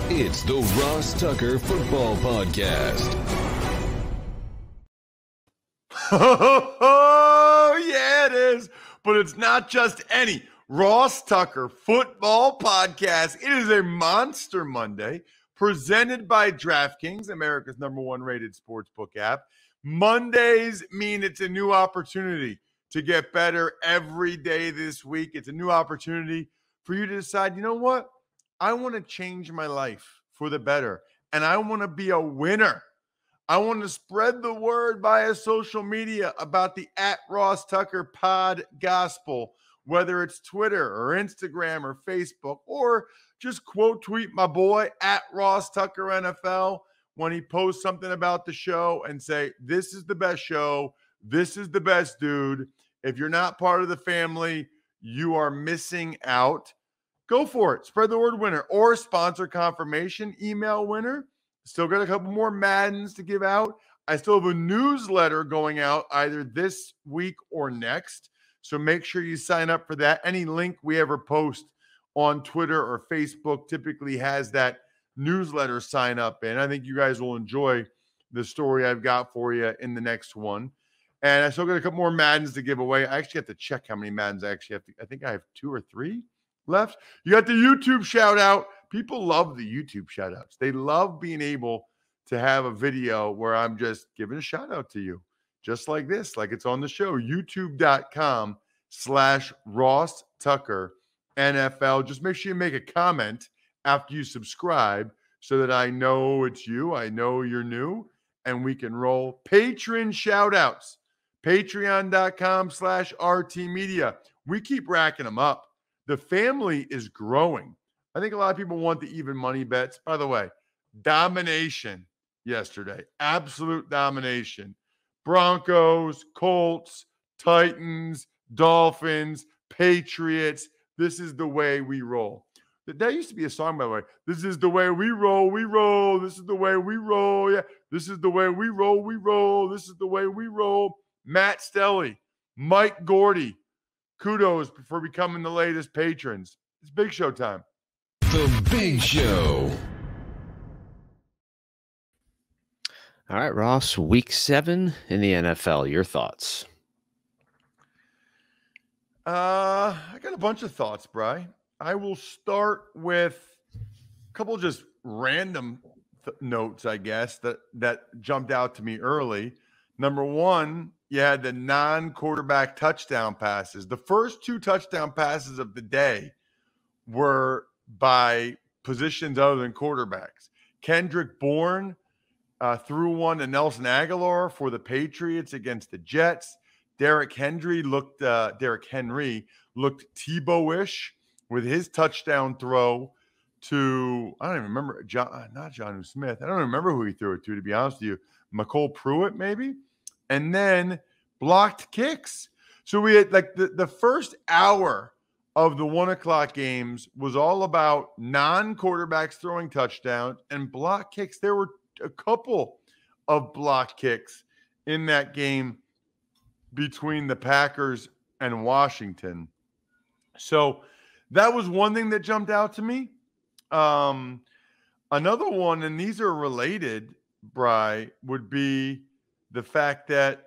It's the Ross Tucker Football Podcast. Oh, yeah, it is. But it's not just any Ross Tucker Football Podcast. It is a Monster Monday presented by DraftKings, America's #1 rated sportsbook app. Mondays mean it's a new opportunity to get better every day this week. It's a new opportunity for you to decide, you know what? I want to change my life for the better, and I want to be a winner. I want to spread the word via social media about the @Ross Tucker Pod Gospel, whether it's Twitter or Instagram or Facebook, or just quote tweet my boy @Ross Tucker NFL when he posts something about the show and say, this is the best show. This is the best dude. If you're not part of the family, you are missing out. Go for it. Spread the word, winner, or sponsor confirmation email winner. Still got a couple more Maddens to give out. I still have a newsletter going out either this week or next. So make sure you sign up for that. Any link we ever post on Twitter or Facebook typically has that newsletter sign up in. I think you guys will enjoy the story I've got for you in the next one. And I still got a couple more Maddens to give away. I actually have to check how many Maddens I actually have to. I think I have 2 or 3 left. You got the YouTube shout out. People love the YouTube shout outs. They love being able to have a video where I'm just giving a shout out to you, just like this, like it's on the show. YouTube.com/Ross Tucker NFL. Just make sure you make a comment after you subscribe so that I know it's you. I know you're new and we can roll. Patron shout outs. Patreon.com/RT Media. We keep racking them up. The family is growing. I think a lot of people want the even money bets. By the way, domination yesterday. Absolute domination. Broncos, Colts, Titans, Dolphins, Patriots. This is the way we roll. That used to be a song, by the way. This is the way we roll, we roll. This is the way we roll. Yeah, this is the way we roll, we roll. This is the way we roll. Matt Stelly, Mike Gordy. Kudos for becoming the latest patrons. It's Big Show time. The Big Show. All right, Ross, week 7 in the NFL. Your thoughts? I got a bunch of thoughts, Bri. I will start with a couple just random notes, I guess, that jumped out to me early. Number one, you had the non-quarterback touchdown passes. The first 2 touchdown passes of the day were by positions other than quarterbacks. Kendrick Bourne threw one to Nelson Aguilar for the Patriots against the Jets. Derrick Henry looked Tebow-ish with his touchdown throw to, I don't even remember, not Jonnu Smith. I don't remember who he threw it to be honest with you. McCole Pruitt, maybe? And then blocked kicks. So we had like the first hour of the 1 o'clock games was all about non-quarterbacks throwing touchdowns and block kicks. There were a couple of block kicks in that game between the Packers and Washington. So that was one thing that jumped out to me. Another one, and these are related, Bri, would be the fact that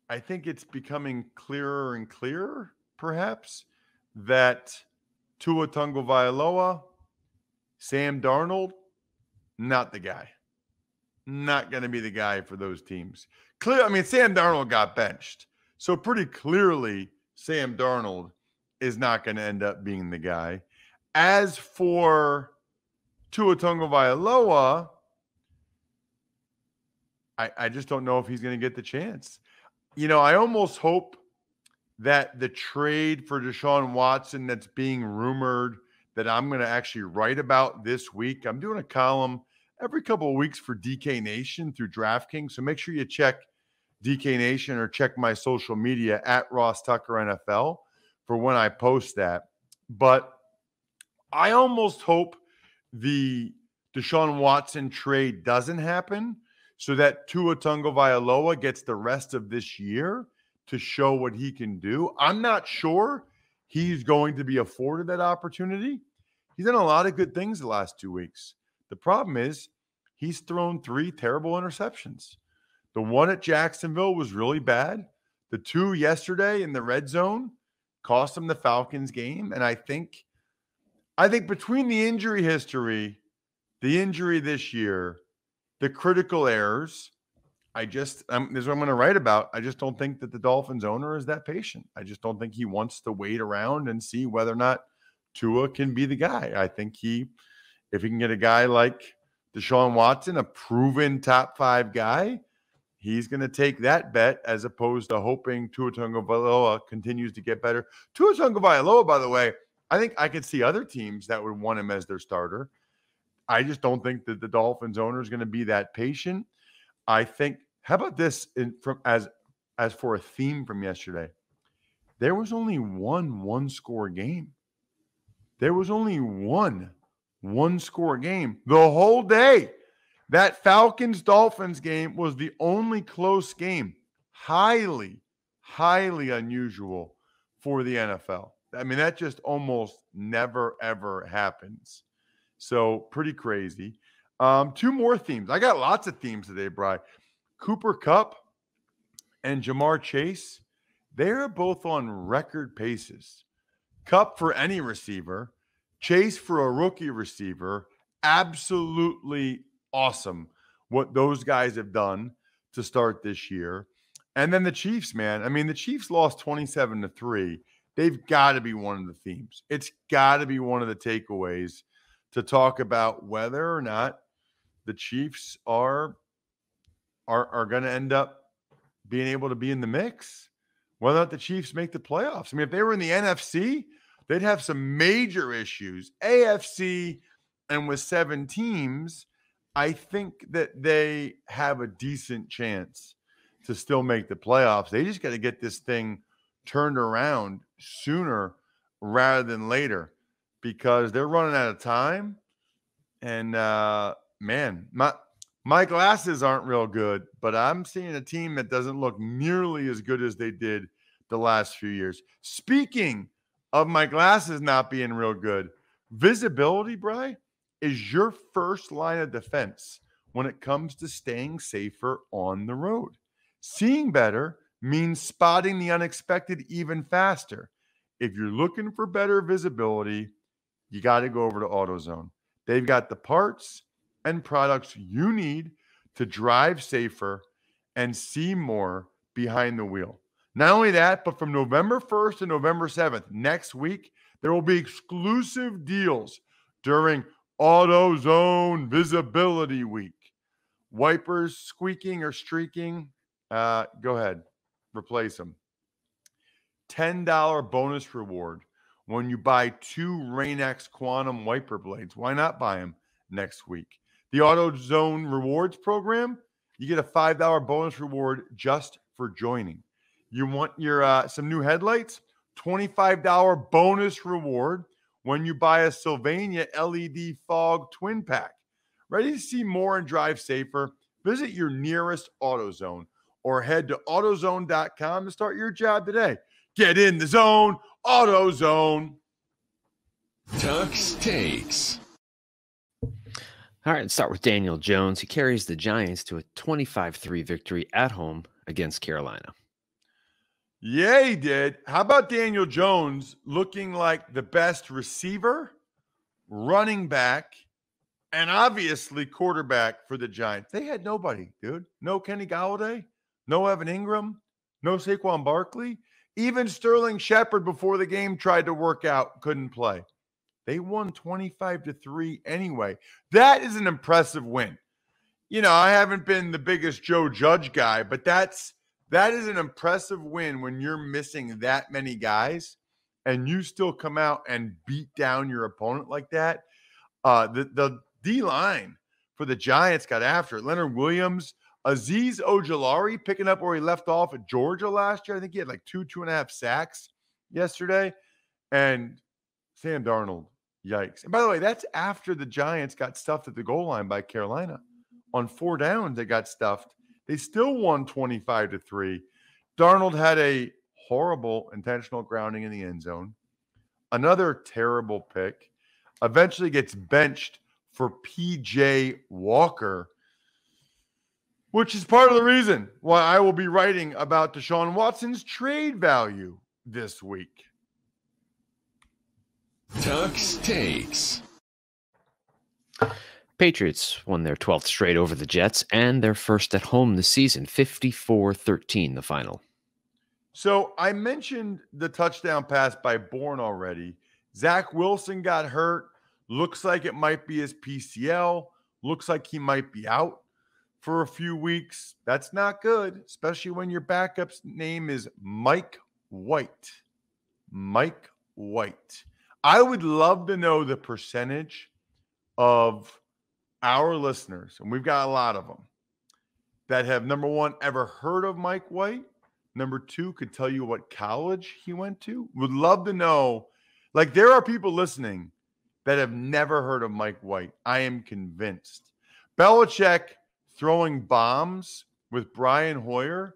I think it's becoming clearer and clearer, perhaps, that Tua Tagovailoa, Sam Darnold, not the guy. Not going to be the guy for those teams. Sam Darnold got benched. So pretty clearly, Sam Darnold is not going to end up being the guy. As for Tua Tagovailoa, I just don't know if he's going to get the chance. You know, I almost hope that the trade for Deshaun Watson that's being rumored that I'm going to actually write about this week. I'm doing a column every couple of weeks for DK Nation through DraftKings. So make sure you check DK Nation or check my social media @Ross Tucker NFL for when I post that. But I almost hope the Deshaun Watson trade doesn't happen so that Tua Tagovailoa gets the rest of this year to show what he can do. I'm not sure he's going to be afforded that opportunity. He's done a lot of good things the last 2 weeks. The problem is he's thrown 3 terrible interceptions. The one at Jacksonville was really bad. The 2 yesterday in the red zone cost him the Falcons game. And I think between the injury history, the injury this year, the critical errors, this is what I'm going to write about. I just don't think that the Dolphins owner is that patient. I just don't think he wants to wait around and see whether or not Tua can be the guy. I think if he can get a guy like Deshaun Watson, a proven top 5 guy, he's going to take that bet as opposed to hoping Tua Tagovailoa continues to get better. Tua Tagovailoa, by the way, I think I could see other teams that would want him as their starter. I just don't think that the Dolphins owner is going to be that patient. I think, how about this as for a theme from yesterday? There was only one-score game. There was only one-score game the whole day. That Falcons-Dolphins game was the only close game. Highly, highly unusual for the NFL. I mean, that just almost never, ever happens. So pretty crazy. 2 more themes. I got lots of themes today, Bri. Cooper Kupp and Jamar Chase, they're both on record paces. Kupp for any receiver, Chase for a rookie receiver. Absolutely awesome what those guys have done to start this year. And then the Chiefs, man. I mean, the Chiefs lost 27-3. They've got to be one of the themes. It's got to be one of the takeaways to talk about whether or not the Chiefs are going to end up being able to be in the mix, whether or not the Chiefs make the playoffs. I mean, if they were in the NFC, they'd have some major issues. AFC, and with 7 teams, I think that they have a decent chance to still make the playoffs. They just got to get this thing turned around sooner rather than later because they're running out of time. And, man, my glasses aren't real good, but I'm seeing a team that doesn't look nearly as good as they did the last few years. Speaking of my glasses not being real good, visibility, Bri, is your first line of defense when it comes to staying safer on the road. Seeing better means spotting the unexpected even faster. If you're looking for better visibility, you got to go over to AutoZone. They've got the parts and products you need to drive safer and see more behind the wheel. Not only that, but from November 1st to November 7th, next week, there will be exclusive deals during AutoZone Visibility Week. Wipers squeaking or streaking, go ahead, replace them. $10 bonus reward when you buy 2 Rain-X Quantum wiper blades. Why not buy them next week? The AutoZone Rewards program, you get a $5 bonus reward just for joining. You want your some new headlights? $25 bonus reward when you buy a Sylvania LED Fog Twin Pack. Ready to see more and drive safer? Visit your nearest AutoZone or head to AutoZone.com to start your job today. Get in the zone, AutoZone. Tuck's Takes. All right, let's start with Daniel Jones. He carries the Giants to a 25-3 victory at home against Carolina. Yeah, he did. How about Daniel Jones looking like the best receiver, running back, and obviously quarterback for the Giants? They had nobody, dude. No Kenny Golladay, no Evan Ingram, no Saquon Barkley. Even Sterling Shepard before the game tried to work out, couldn't play. They won 25-3 anyway. That is an impressive win. You know, I haven't been the biggest Joe Judge guy, but that is an impressive win when you're missing that many guys and you still come out and beat down your opponent like that. The D-line for the Giants got after it. Leonard Williams, Azeez Ojulari picking up where he left off at Georgia last year. I think he had like 2.5 sacks yesterday. And Sam Darnold, yikes. And by the way, that's after the Giants got stuffed at the goal line by Carolina. On 4 downs, they got stuffed. They still won 25-3. Darnold had a horrible intentional grounding in the end zone. Another terrible pick. Eventually gets benched for PJ Walker, which is part of the reason why I will be writing about Deshaun Watson's trade value this week. Tuck's Takes. Patriots won their 12th straight over the Jets and their first at home this season, 54-13 the final. So I mentioned the touchdown pass by Bourne already. Zach Wilson got hurt. Looks like it might be his PCL. Looks like he might be out for a few weeks. That's not good, especially when your backup's name is Mike White. Mike White. I would love to know the percentage of our listeners, and we've got a lot of them, that have, number one, ever heard of Mike White. Number two, could tell you what college he went to. Would love to know. Like, there are people listening that have never heard of Mike White. I am convinced. Belichick throwing bombs with Brian Hoyer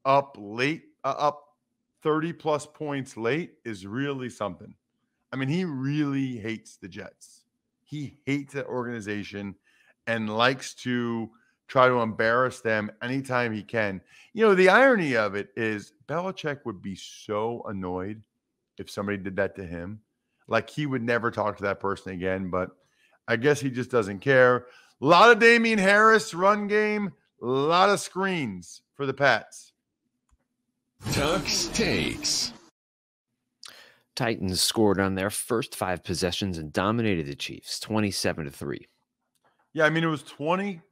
up late, up 30-plus points late is really something. I mean, he really hates the Jets. He hates that organization and likes to try to embarrass them anytime he can. You know, the irony of it is Belichick would be so annoyed if somebody did that to him. Like, he would never talk to that person again, but I guess he just doesn't care. A lot of Damian Harris run game, a lot of screens for the Pats. Tuck's Takes. Titans scored on their first 5 possessions and dominated the Chiefs, 27-3. Yeah, I mean, it was 27-0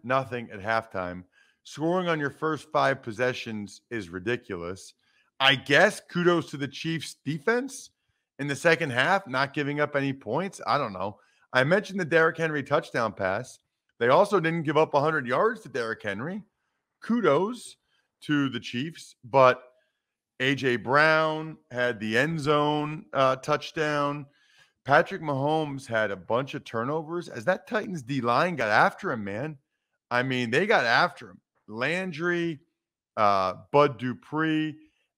at halftime. Scoring on your first 5 possessions is ridiculous. I guess kudos to the Chiefs' defense in the second half, not giving up any points. I don't know. I mentioned the Derrick Henry touchdown pass. They also didn't give up 100 yards to Derrick Henry. Kudos to the Chiefs. But A.J. Brown had the end zone touchdown. Patrick Mahomes had a bunch of turnovers as that Titans D-line got after him, man. I mean, they got after him. Landry, Bud Dupree,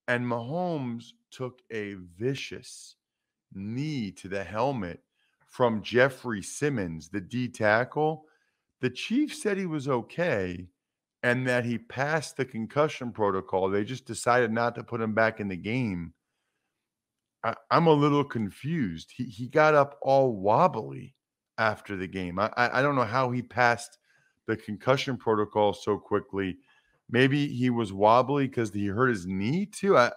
and Mahomes took a vicious knee to the helmet from Jeffrey Simmons, the D tackle. The Chiefs said he was okay and that he passed the concussion protocol. They just decided not to put him back in the game. I'm a little confused. He got up all wobbly after the game. I don't know how he passed the concussion protocol so quickly. Maybe he was wobbly because he hurt his knee too. I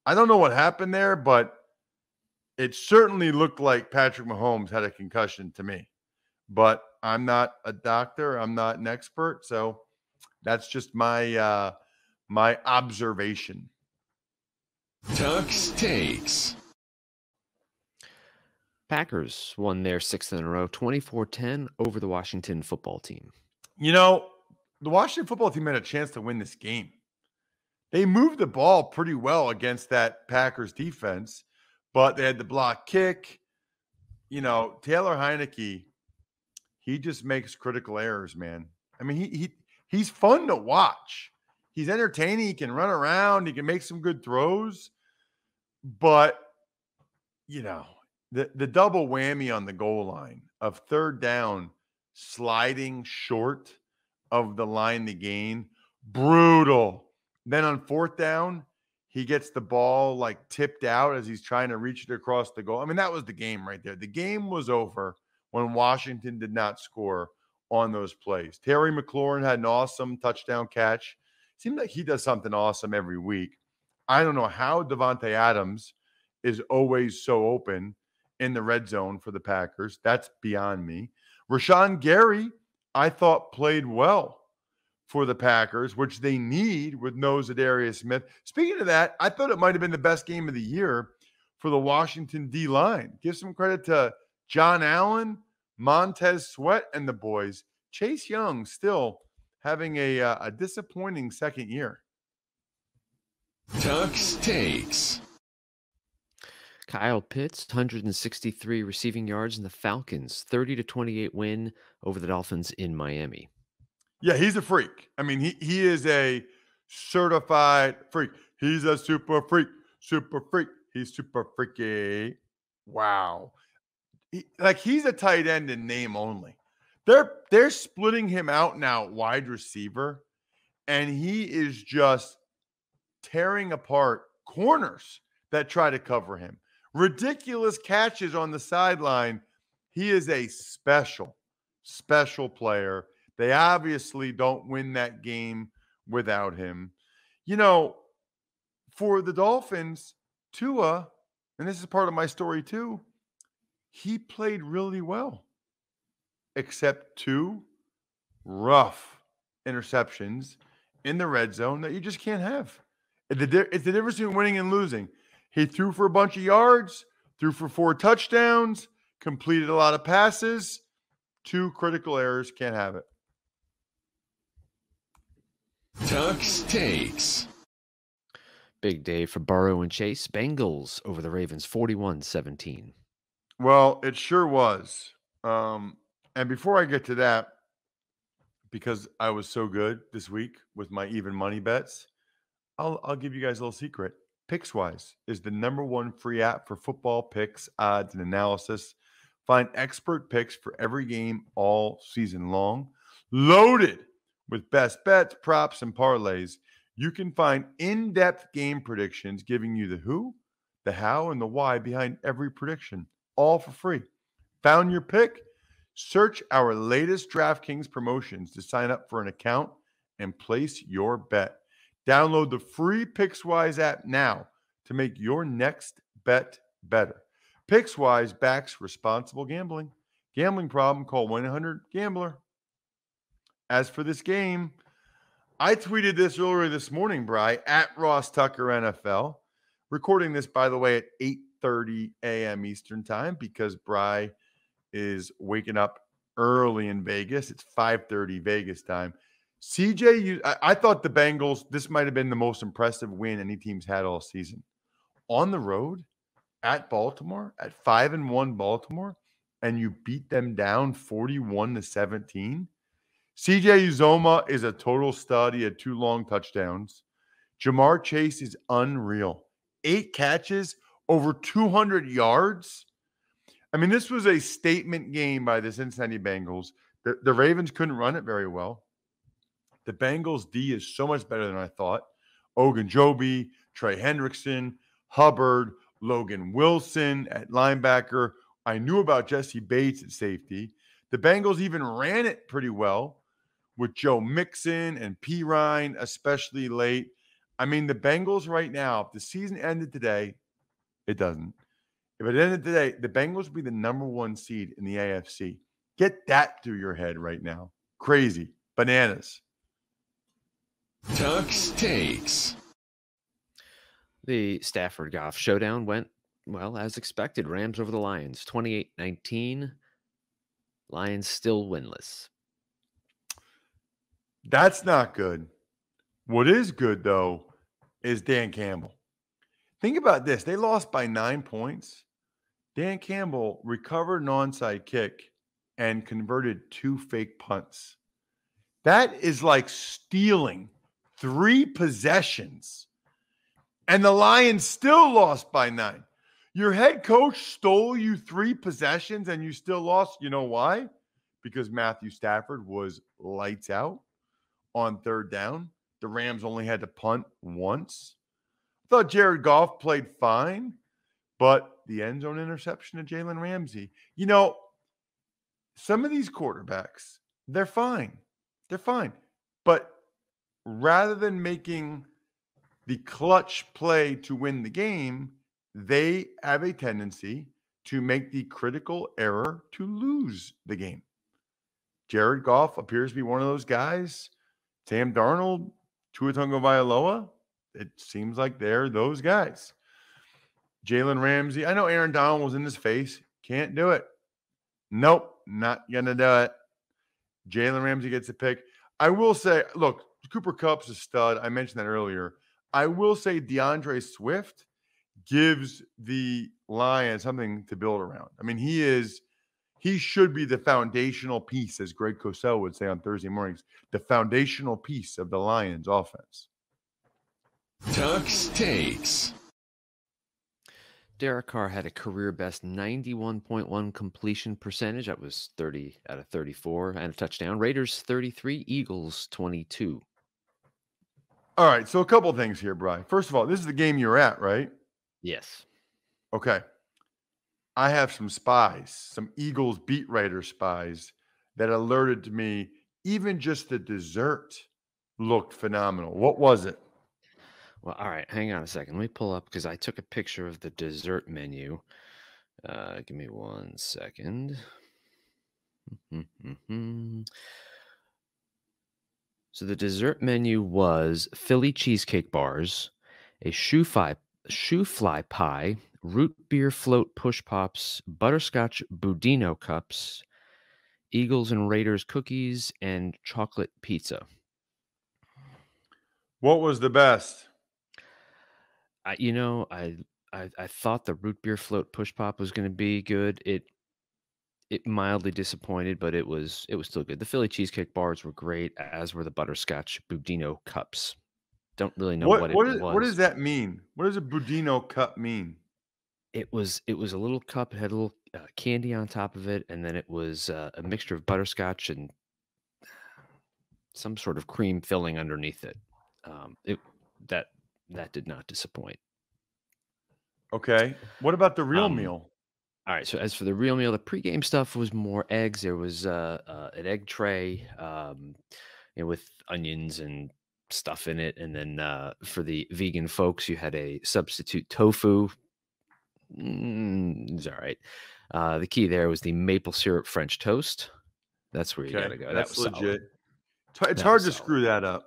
don't know what happened there, but it certainly looked like Patrick Mahomes had a concussion to me. But I'm not a doctor. I'm not an expert. So that's just my my observation. Tuck's Takes. Packers won their 6th in a row, 24-10 over the Washington football team. You know, the Washington football team had a chance to win this game. They moved the ball pretty well against that Packers defense, but they had the block kick. You know, Taylor Heineke, he just makes critical errors, man. I mean, he's fun to watch. He's entertaining. He can run around. He can make some good throws. But, you know, the double whammy on the goal line of third down, sliding short of the line to gain, brutal. Then on fourth down, he gets the ball like tipped out as he's trying to reach it across the goal. I mean, that was the game right there. The game was over when Washington did not score on those plays. Terry McLaurin had an awesome touchdown catch. Seems like he does something awesome every week. I don't know how Devontae Adams is always so open in the red zone for the Packers. That's beyond me. Rashawn Gary, I thought, played well for the Packers, which they need with no Zadarius Smith. Speaking of that, I thought it might have been the best game of the year for the Washington D-line. Give some credit to John Allen, Montez Sweat, and the boys. Chase Young still having a disappointing second year. Tuck's Takes. Kyle Pitts, 163 receiving yards in the Falcons, 30-28 win over the Dolphins in Miami. Yeah, he's a freak. I mean, he is a certified freak. He's a super freak. Super freak. He's super freaky. Wow. He's a tight end in name only. They're splitting him out now wide receiver, and he is just tearing apart corners that try to cover him. Ridiculous catches on the sideline. He is a special player. They obviously don't win that game without him. For the Dolphins, Tua, and this is part of my story too, he played really well, except 2 rough interceptions in the red zone that you just can't have. It's the difference between winning and losing. He threw for a bunch of yards, threw for 4 touchdowns, completed a lot of passes. 2 critical errors, can't have it. Tuck's Takes. Big day for Burrow and Chase. Bengals over the Ravens 41-17. Well, it sure was. And before I get to that, because I was so good this week with my even money bets, I'll give you guys a little secret. Pickswise is the #1 free app for football picks, odds, and analysis. Find expert picks for every game all season long. Loaded with best bets, props, and parlays. You can find in-depth game predictions giving you the who, the how, and the why behind every prediction, all for free. Found your pick? Search our latest DraftKings promotions to sign up for an account and place your bet. Download the free Pickswise app now to make your next bet better. Pickswise backs responsible gambling. Gambling problem? Call 1-800-GAMBLER. As for this game, I tweeted this earlier this morning, Bri, at Ross Tucker NFL. Recording this, by the way, at 8:30 a.m. Eastern time because Bri is waking up early in Vegas. It's 5:30 Vegas time. CJ, I thought the Bengals, this might have been the most impressive win any team's had all season. On the road at Baltimore, at 5-1 Baltimore, and you beat them down 41-17. CJ Uzoma is a total stud. He had 2 long touchdowns. Jamar Chase is unreal. 8 catches, over 200 yards. I mean, this was a statement game by the Cincinnati Bengals. The Ravens couldn't run it very well. The Bengals D is so much better than I thought. Ogunjobi, Trey Hendrickson, Hubbard, Logan Wilson at linebacker. I knew about Jesse Bates at safety. The Bengals even ran it pretty well with Joe Mixon and Pirine, especially late. I mean, the Bengals right now, if the season ended today, it doesn't. If it ended today, the Bengals would be the #1 seed in the AFC. Get that through your head right now. Crazy. Bananas. Tuck's Takes. The Stafford-Goff showdown went, well, as expected. Rams over the Lions, 28-19. Lions still winless. That's not good. What is good, though, is Dan Campbell. Think about this. They lost by 9 points. Dan Campbell recovered an onside kick and converted 2 fake punts. That is like stealing 3 possessions. And the Lions still lost by 9. Your head coach stole you 3 possessions and you still lost. You know why? Because Matthew Stafford was lights out on 3rd down. The Rams only had to punt once. I thought Jared Goff played fine, but the end zone interception of Jalen Ramsey. Some of these quarterbacks, they're fine. They're fine. But rather than making the clutch play to win the game, they have a tendency to make the critical error to lose the game. Jared Goff appears to be one of those guys. Sam Darnold, Tua Tagovailoa, it seems like they're those guys. Jalen Ramsey, I know Aaron Donald was in his face. Can't do it. Nope, not going to do it. Jalen Ramsey gets a pick. I will say, look, Cooper Kupp's a stud. I mentioned that earlier. I will say DeAndre Swift gives the Lions something to build around. I mean, he should be the foundational piece, as Greg Cosell would say on Thursday mornings, the foundational piece of the Lions offense. Tuck's Takes. Derek Carr had a career best 91.1 completion percentage. That was 30 out of 34 and a touchdown. Raiders 33, Eagles 22. All right, so a couple things here, Bri. First of all, this is the game you're at, right? Yes. Okay. I have some spies, some Eagles beat writer spies that alerted to me even just the dessert looked phenomenal. What was it? Well, all right. Hang on a second. Let me pull up because I took a picture of the dessert menu. Give me 1 second. So the dessert menu was Philly cheesecake bars, a shoe fly pie, root beer float push pops, butterscotch budino cups, Eagles and Raiders cookies, and chocolate pizza. What was the best? I thought the root beer float push pop was going to be good. It mildly disappointed, but it was still good. The Philly cheesecake bars were great, as were the butterscotch budino cups. Don't really know what it was. What does that mean? What does a Budino cup mean? It was a little cup. It had a little candy on top of it, and then it was a mixture of butterscotch and some sort of cream filling underneath it. That did not disappoint. Okay. What about the real meal? All right. So as for the real meal, the pregame stuff was more eggs. There was an egg tray, with onions and stuff in it, and then for the vegan folks, you had a substitute tofu. It's all right. The key there was the maple syrup French toast. That's where you got to go. That's that was legit. Solid. It's hard to screw that up.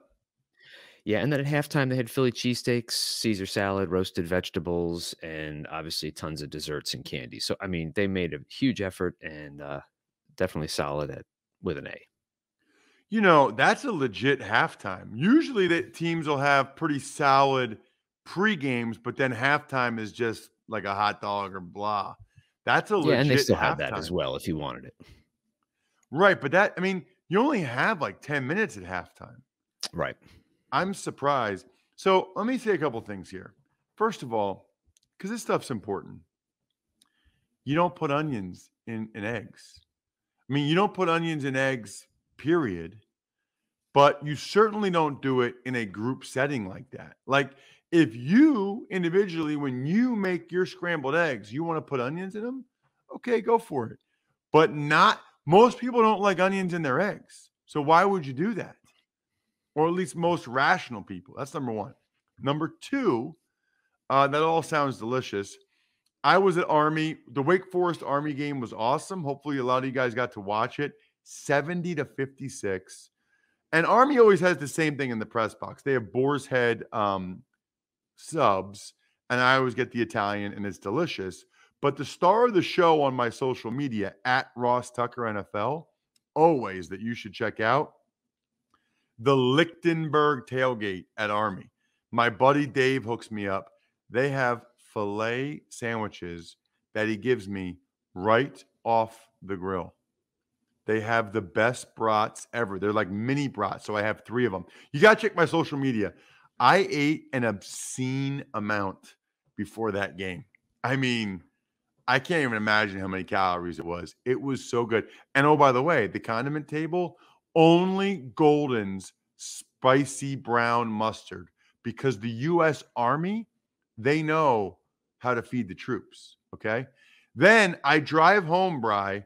Yeah, and then at halftime they had Philly cheesesteaks, Caesar salad, roasted vegetables, and obviously tons of desserts and candy. So I mean, they made a huge effort and definitely solid with an A. That's a legit halftime. Usually that teams will have pretty solid pre-games, but then halftime is just like a hot dog or blah. That's a legit and they still halftime. had that as well if you wanted it. Right, but you only have like 10 minutes at halftime. Right. I'm surprised. So let me say a couple things here. First of all, because this stuff's important, you don't put onions in eggs. You don't put onions in eggs, period. But you certainly don't do it in a group setting like that. Like if you individually, when you make your scrambled eggs, you want to put onions in them, okay, go for it. But most people don't like onions in their eggs. So why would you do that? Or at least most rational people. That's number one. Number two, that all sounds delicious. I was at Army. The Wake Forest Army game was awesome. Hopefully a lot of you guys got to watch it. 70-56. And Army always has the same thing in the press box. They have boar's head subs, and I always get the Italian, and it's delicious. But the star of the show on my social media, at Ross Tucker NFL, always that you should check out, the Lichtenberg tailgate at Army. My buddy Dave hooks me up. They have filet sandwiches that he gives me right off the grill. They have the best brats ever. They're like mini brats, so I have 3 of them. You got to check my social media. I ate an obscene amount before that game. I can't even imagine how many calories it was. It was so good. And oh, by the way, the condiment table, only Golden's spicy brown mustard, because the U.S. Army, they know how to feed the troops, okay? Then I drive home, Bri.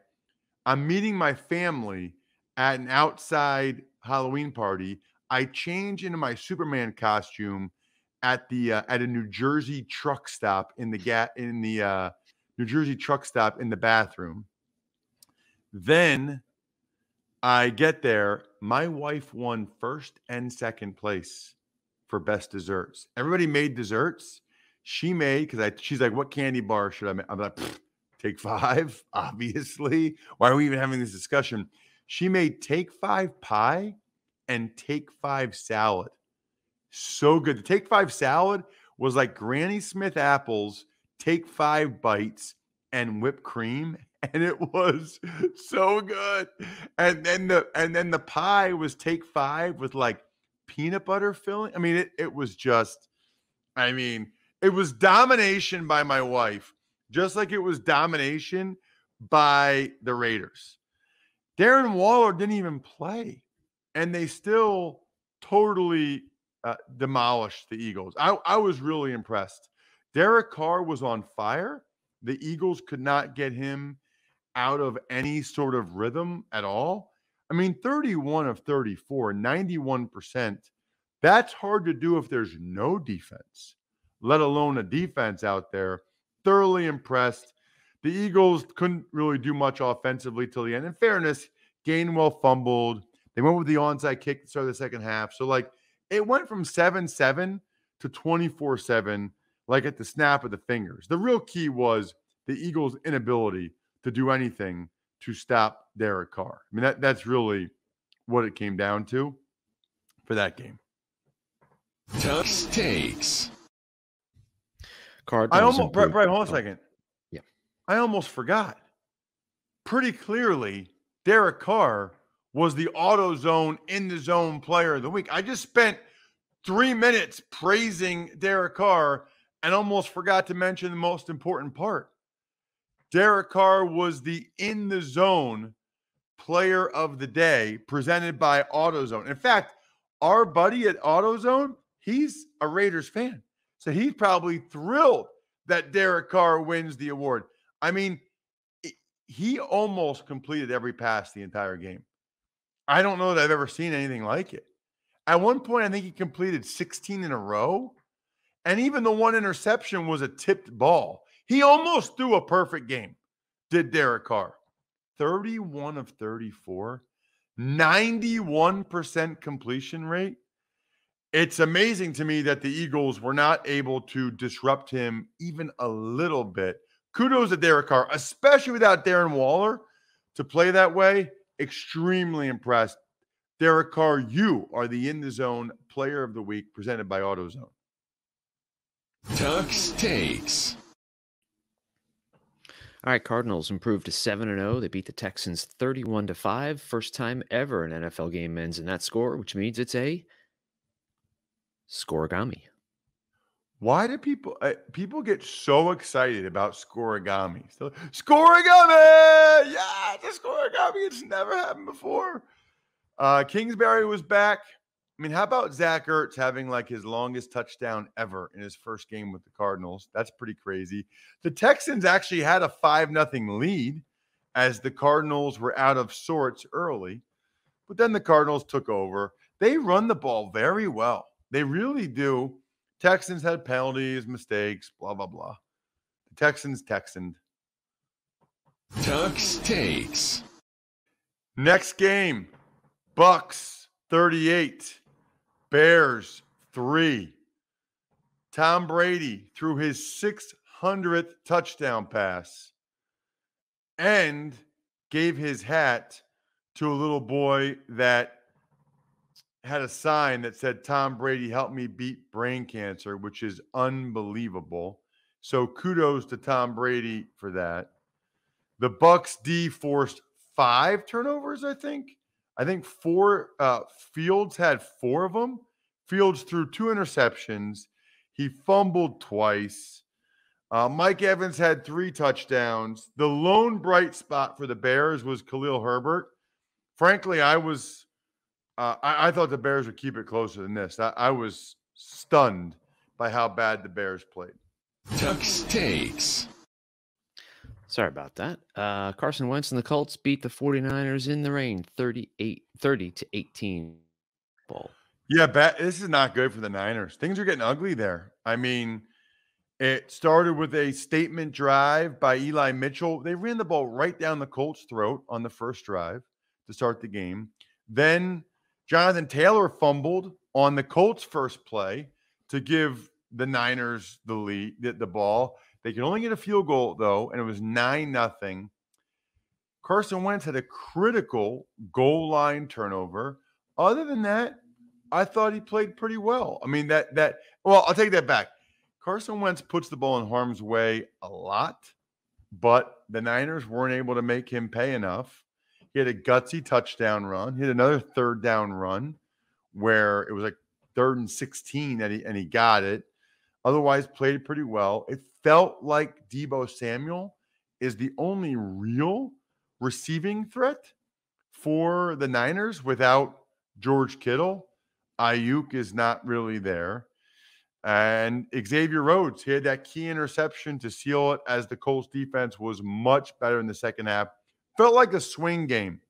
I'm meeting my family at an outside Halloween party. I change into my Superman costume at a New Jersey truck stop in the New Jersey truck stop in the bathroom. Then I get there. My wife won first and second place for best desserts. Everybody made desserts. She made, she's like, what candy bar should I make? I'm like, Take 5, obviously. Why are we even having this discussion? She made Take 5 pie and Take 5 salad. So good. The Take 5 salad was like Granny Smith apples, Take 5 bites, and whipped cream. And it was so good. And then the pie was Take 5 with like peanut butter filling. It was just, it was domination by my wife. just like it was domination by the Raiders. Darren Waller didn't even play, and they still totally demolished the Eagles. I was really impressed. Derek Carr was on fire. The Eagles could not get him out of any sort of rhythm at all. I mean, 31 of 34, 91%. That's hard to do if there's no defense, let alone a defense out there. Thoroughly impressed. The Eagles couldn't really do much offensively till the end. In fairness, Gainwell fumbled. They went with the onside kick to start the second half. So, like, it went from 7-7 to 24-7, like at the snap of the fingers. The real key was the Eagles' inability to do anything to stop Derek Carr. I mean, that's really what it came down to for that game. Tuck's takes. Cardinals. Brett, hold on a second. Yeah. I almost forgot. Pretty clearly, Derek Carr was the AutoZone in the zone player of the week. I just spent 3 minutes praising Derek Carr and almost forgot to mention the most important part. Derek Carr was the in the zone player of the day presented by AutoZone. In fact, our buddy at AutoZone, he's a Raiders fan. So he's probably thrilled that Derek Carr wins the award. I mean, he almost completed every pass the entire game. I don't know that I've ever seen anything like it. At one point, I think he completed 16 in a row. And even the one interception was a tipped ball. He almost threw a perfect game, did Derek Carr. 31 of 34, 91% completion rate. It's amazing to me that the Eagles were not able to disrupt him even a little bit. Kudos to Derek Carr, especially without Darren Waller to play that way. Extremely impressed. Derek Carr, you are the in the zone player of the week presented by AutoZone. Tuck's takes. All right, Cardinals improved to 7-0. They beat the Texans 31-5. First time ever an NFL game ends in that score, which means it's a scoregami. Why do people get so excited about scoregami? So, scoregami! Yeah, it's a scoregami. It's never happened before. Kingsbury was back. I mean, how about Zach Ertz having like his longest touchdown ever in his first game with the Cardinals? That's pretty crazy. The Texans actually had a 5-0 lead as the Cardinals were out of sorts early, but then the Cardinals took over. They run the ball very well. They really do. Texans had penalties, mistakes, blah, blah, blah. The Texans Texaned. Tuck's takes. Next game, Bucks 38, Bears 3. Tom Brady threw his 600th touchdown pass and gave his hat to a little boy that had a sign that said, "Tom Brady helped me beat brain cancer," which is unbelievable. So kudos to Tom Brady for that. The Bucks D forced 5 turnovers, I think. I think Fields had 4 of them. Fields threw 2 interceptions. He fumbled twice. Mike Evans had 3 touchdowns. The lone bright spot for the Bears was Khalil Herbert. Frankly, I thought the Bears would keep it closer than this. I was stunned by how bad the Bears played. Tuck's takes. Sorry about that. Carson Wentz and the Colts beat the 49ers in the rain, 30-18 ball. Yeah, this is not good for the Niners. Things are getting ugly there. I mean, it started with a statement drive by Eli Mitchell. They ran the ball right down the Colts' throat on the first drive to start the game. Then Jonathan Taylor fumbled on the Colts' first play to give the Niners the lead, the ball. They could only get a field goal, though, and it was 9-0. Carson Wentz had a critical goal line turnover. Other than that, I thought he played pretty well. I mean, well, I'll take that back. Carson Wentz puts the ball in harm's way a lot, but the Niners weren't able to make him pay enough. He had a gutsy touchdown run. He had another third down run where it was like 3rd and 16 and he got it. Otherwise, played pretty well. It felt like Deebo Samuel is the only real receiving threat for the Niners without George Kittle. Ayuk is not really there. And Xavier Rhodes, he had that key interception to seal it as the Colts defense was much better in the second half. Felt like a swing game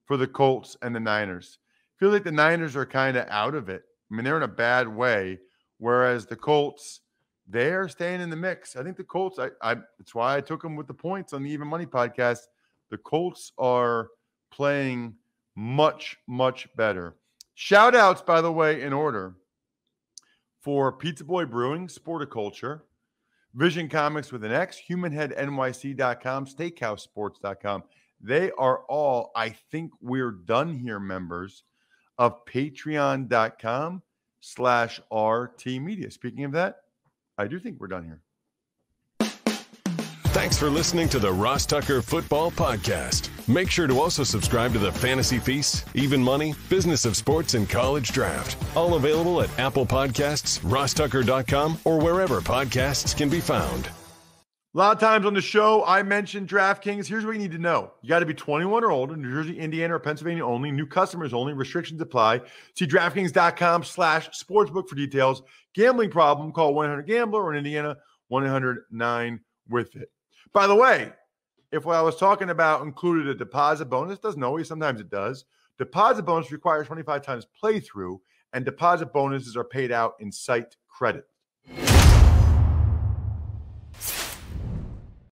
for the Colts and the Niners. Feel like the Niners are kind of out of it. I mean, they're in a bad way, whereas the Colts, they're staying in the mix. I think the Colts, that's why I took them with the points on the Even Money podcast. The Colts are playing much, much better. Shout outs, by the way, in order for Pizza Boy Brewing, Sporticulture, Vision Comics with an X, HumanHeadNYC.com, SteakhouseSports.com. They are all, I think we're done here, members of Patreon.com/RT Media. Speaking of that, I do think we're done here. Thanks for listening to the Ross Tucker Football Podcast. Make sure to also subscribe to the Fantasy Feast, Even Money, Business of Sports, and College Draft. All available at Apple Podcasts, RossTucker.com, or wherever podcasts can be found. A lot of times on the show, I mentioned DraftKings. Here's what you need to know. You got to be 21 or older, New Jersey, Indiana, or Pennsylvania only. New customers only. Restrictions apply. See DraftKings.com/sportsbook for details. Gambling problem, call 1-800-GAMBLER, or in Indiana, 1-800-9-WITH-IT. By the way, if what I was talking about included a deposit bonus, doesn't always, sometimes it does. Deposit bonus requires 25 times playthrough, and deposit bonuses are paid out in site credit.